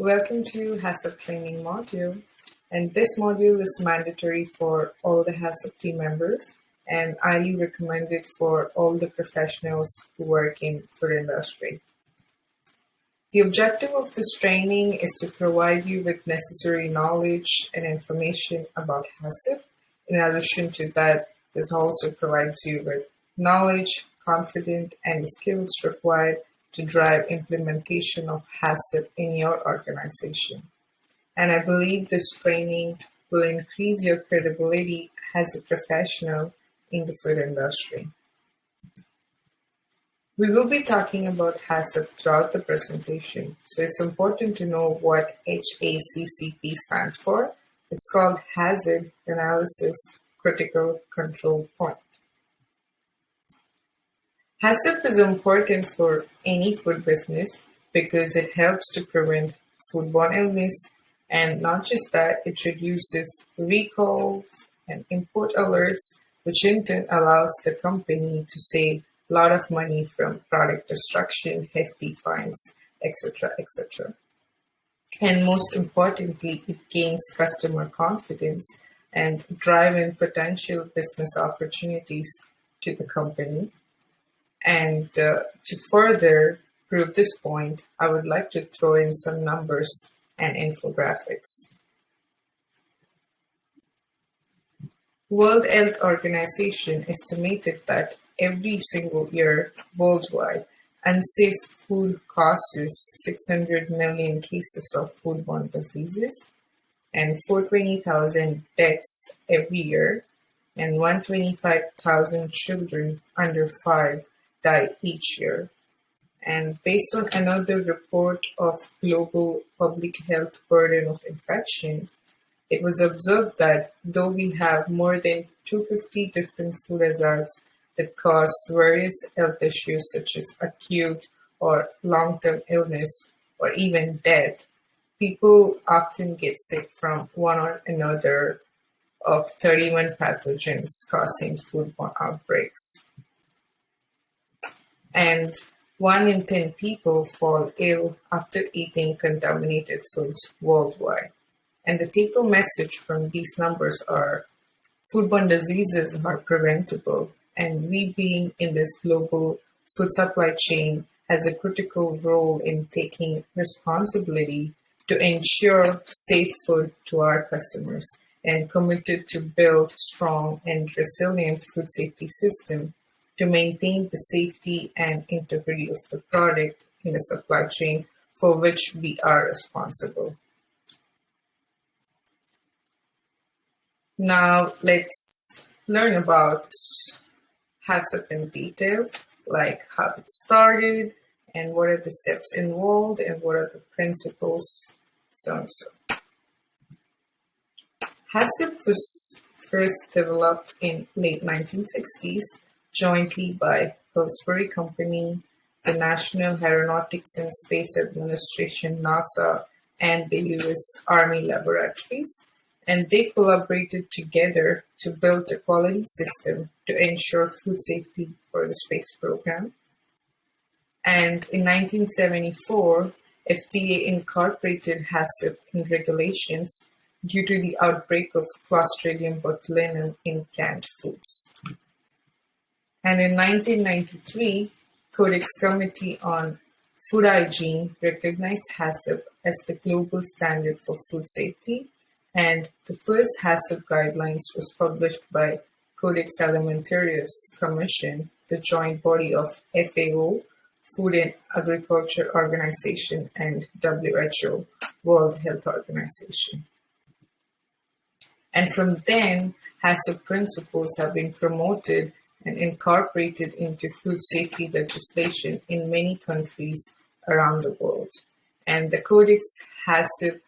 Welcome to HACCP training module. And this module is mandatory for all the HACCP team members and highly recommended for all the professionals who work in food industry. The objective of this training is to provide you with necessary knowledge and information about HACCP. In addition to that, this also provides you with knowledge, confidence, and skills required to drive implementation of HACCP in your organization. And I believe this training will increase your credibility as a professional in the food industry. We will be talking about HACCP throughout the presentation, so it's important to know what HACCP stands for. It's called Hazard Analysis Critical Control Point. HACCP is important for any food business because it helps to prevent foodborne illness, and not just that, it reduces recalls and import alerts, which in turn allows the company to save a lot of money from product destruction, hefty fines, etc., etc. And most importantly, it gains customer confidence and driving potential business opportunities to the company. And to further prove this point, I would like to throw in some numbers and infographics. World Health Organization estimated that every single year worldwide, unsafe food causes 600 million cases of foodborne diseases and 420,000 deaths every year, and 125,000 children under 5 die each year. And based on another report of global public health burden of infection, it was observed that though we have more than 250 different food hazards that cause various health issues such as acute or long-term illness or even death, people often get sick from one or another of 31 pathogens causing foodborne outbreaks. And 1 in 10 people fall ill after eating contaminated foods worldwide. And the take-home message from these numbers are foodborne diseases are preventable, and we being in this global food supply chain has a critical role in taking responsibility to ensure safe food to our customers and committed to build strong and resilient food safety system to maintain the safety and integrity of the product in the supply chain for which we are responsible. Now let's learn about HACCP in detail, like how it started and what are the steps involved and what are the principles, so and so. HACCP was first developed in late 1960s jointly by Pillsbury Company, the National Aeronautics and Space Administration, NASA, and the U.S. Army Laboratories, and they collaborated together to build a quality system to ensure food safety for the space program. And in 1974, FDA incorporated HACCP in regulations due to the outbreak of Clostridium botulinum in canned foods. And in 1993, Codex Committee on Food Hygiene recognized HACCP as the global standard for food safety, and the first HACCP guidelines was published by Codex Alimentarius Commission, the joint body of FAO, Food and Agriculture Organization, and WHO, World Health Organization. And from then, HACCP principles have been promoted and incorporated into food safety legislation in many countries around the world. And the Codex HACCP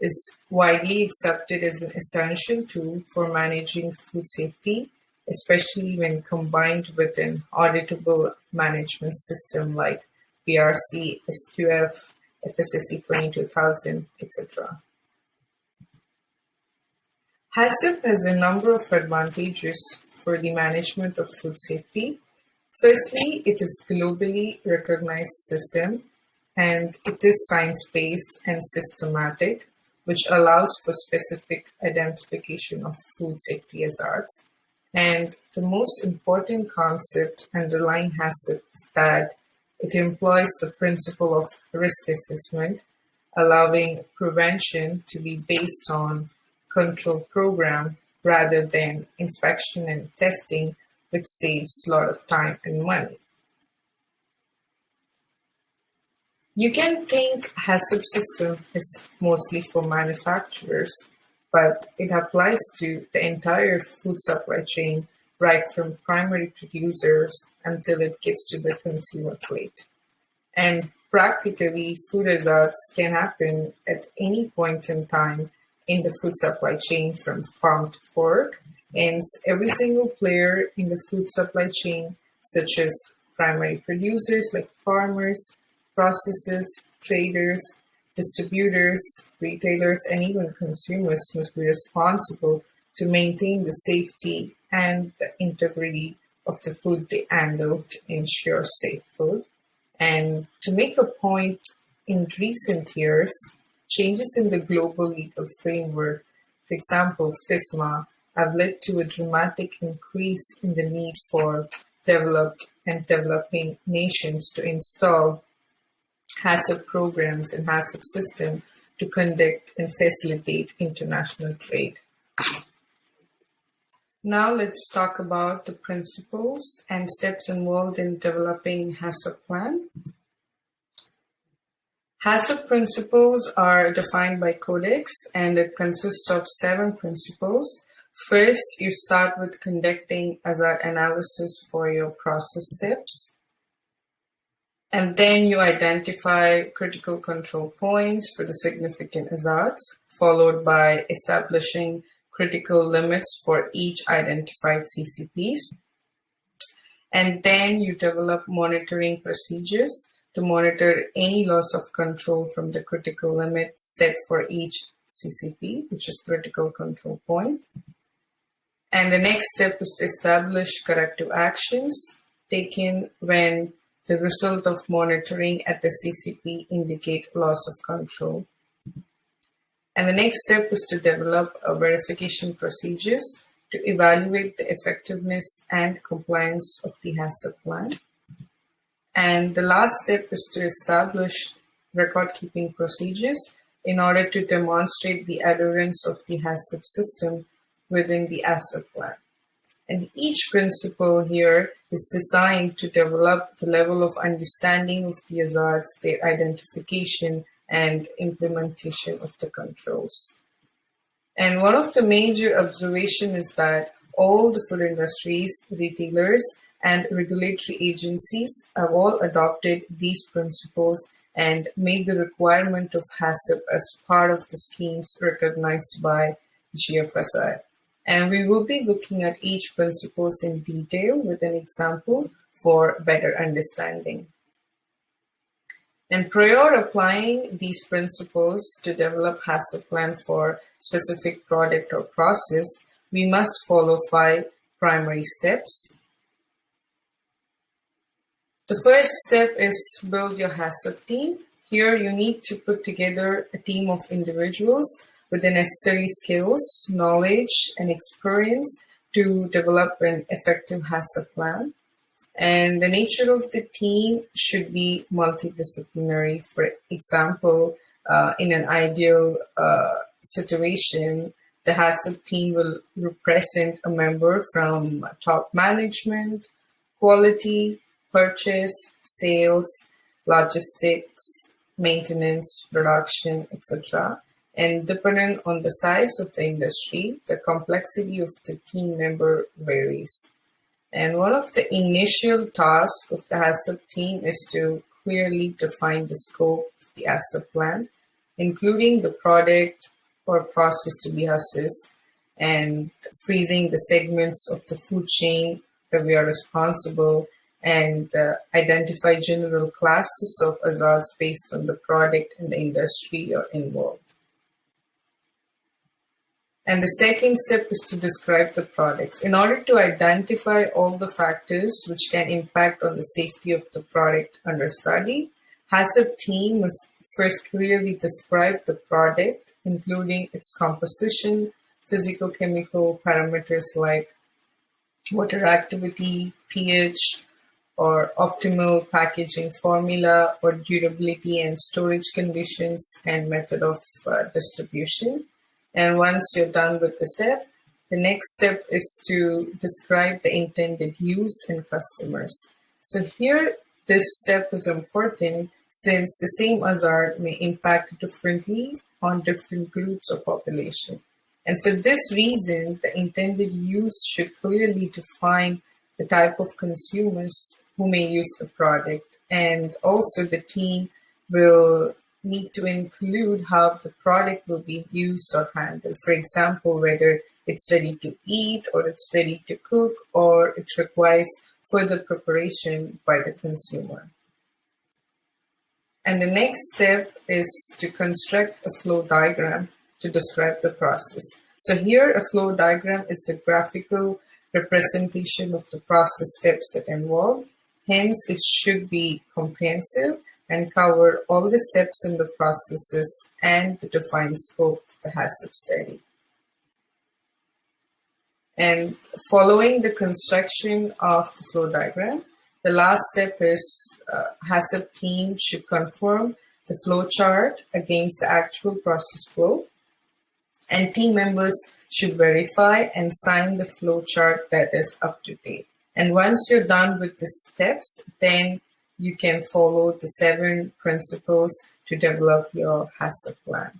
is widely accepted as an essential tool for managing food safety, especially when combined with an auditable management system like BRC, SQF, FSSC 22000, etc. HACCP has a number of advantages for the management of food safety. Firstly, it is globally recognized system and it is science-based and systematic, which allows for specific identification of food safety hazards. And the most important concept underlying HACCP is that it employs the principle of risk assessment, allowing prevention to be based on control program rather than inspection and testing, which saves a lot of time and money. You can think HACCP system is mostly for manufacturers, but it applies to the entire food supply chain, right from primary producers until it gets to the consumer plate. And practically, food hazards can happen at any point in time in the food supply chain from farm to fork. And every single player in the food supply chain, such as primary producers like farmers, processors, traders, distributors, retailers, and even consumers must be responsible to maintain the safety and the integrity of the food they handle to ensure safe food. And to make a point, in recent years, changes in the global legal framework, for example, FISMA, have led to a dramatic increase in the need for developed and developing nations to install HACCP programs and HACCP system to conduct and facilitate international trade. Now let's talk about the principles and steps involved in developing HACCP plan. HACCP principles are defined by Codex and it consists of 7 principles. First, you start with conducting hazard analysis for your process steps. And then you identify critical control points for the significant hazards, followed by establishing critical limits for each identified CCPs. And then you develop monitoring procedures to monitor any loss of control from the critical limits set for each CCP, which is critical control point. And the next step is to establish corrective actions taken when the result of monitoring at the CCP indicate loss of control. And the next step is to develop a verification procedures to evaluate the effectiveness and compliance of the HACCP plan. And the last step is to establish record-keeping procedures in order to demonstrate the adherence of the HACCP system within the HACCP plan. And each principle here is designed to develop the level of understanding of the hazards, their identification, and implementation of the controls. And one of the major observations is that all the food industries, retailers, and regulatory agencies have all adopted these principles and made the requirement of HACCP as part of the schemes recognized by GFSI. And we will be looking at each principles in detail with an example for better understanding. And prior applying these principles to develop HACCP plan for specific product or process, we must follow 5 primary steps. The first step is build your HACCP team. Here you need to put together a team of individuals with the necessary skills, knowledge, and experience to develop an effective HACCP plan. And the nature of the team should be multidisciplinary. For example, in an ideal situation, the HACCP team will represent a member from top management, quality, purchase, sales, logistics, maintenance, production, etc. And depending on the size of the industry, the complexity of the team member varies. And one of the initial tasks of the HACCP team is to clearly define the scope of the HACCP plan, including the product or process to be assessed, and freezing the segments of the food chain that we are responsible, and identify general classes of hazards based on the product and the industry you're involved. And the second step is to describe the products. In order to identify all the factors which can impact on the safety of the product under study, HACCP team must first clearly describe the product, including its composition, physical chemical parameters like water activity, pH, or optimal packaging formula, or durability and storage conditions, and method of distribution. And once you're done with the step, the next step is to describe the intended use and customers. So here, this step is important since the same hazard may impact differently on different groups of population. And for this reason, the intended use should clearly define the type of consumers who may use the product. And also the team will need to include how the product will be used or handled. For example, whether it's ready to eat or it's ready to cook or it requires further preparation by the consumer. And the next step is to construct a flow diagram to describe the process. So here a flow diagram is a graphical representation of the process steps that involve. Hence, it should be comprehensive and cover all the steps in the processes and the defined scope of the HACCP study. And following the construction of the flow diagram, the last step is HACCP team should confirm the flow chart against the actual process flow, and team members should verify and sign the flow chart that is up to date. And once you're done with the steps, then you can follow the 7 principles to develop your HACCP plan.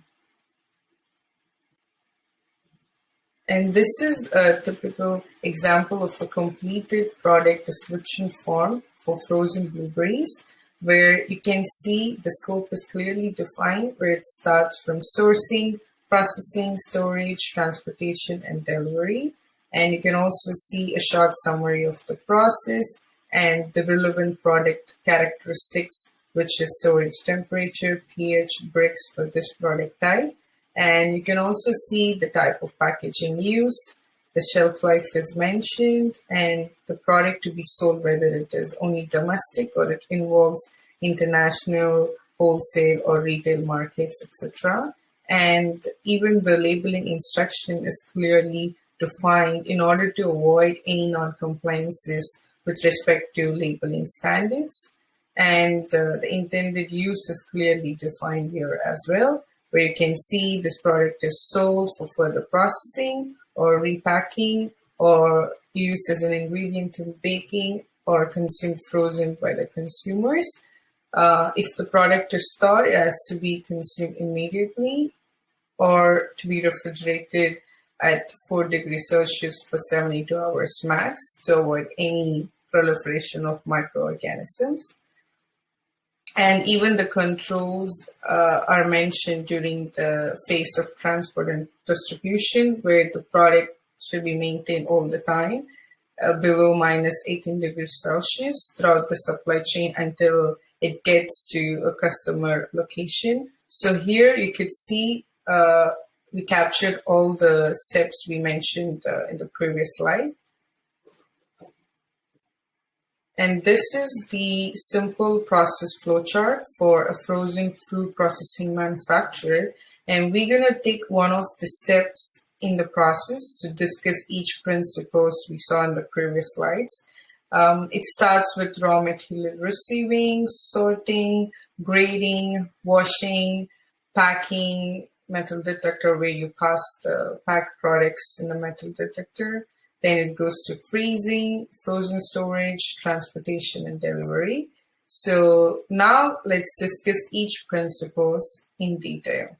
And this is a typical example of a completed product description form for frozen blueberries, where you can see the scope is clearly defined, where it starts from sourcing, processing, storage, transportation, and delivery. And you can also see a short summary of the process and the relevant product characteristics, which is storage temperature, pH, Brix for this product type. And you can also see the type of packaging used, the shelf life is mentioned, and the product to be sold, whether it is only domestic or it involves international, wholesale, or retail markets, etc. And even the labeling instruction is clearly defined in order to avoid any non-compliances with respect to labeling standards. And the intended use is clearly defined here as well, where you can see this product is sold for further processing or repacking or used as an ingredient in baking or consumed frozen by the consumers. If the product is thawed, it has to be consumed immediately or to be refrigerated at 4 degrees Celsius for 72 hours max to avoid any proliferation of microorganisms. And even the controls are mentioned during the phase of transport and distribution, where the product should be maintained all the time below minus 18 degrees Celsius throughout the supply chain until it gets to a customer location. So here you could see we captured all the steps we mentioned in the previous slide. And this is the simple process flowchart for a frozen food processing manufacturer. And we're going to take one of the steps in the process to discuss each principles we saw in the previous slides. It starts with raw material receiving, sorting, grading, washing, packing, metal detector where you pass the packed products in the metal detector. Then it goes to freezing, frozen storage, transportation, and delivery. So now let's discuss each principles in detail.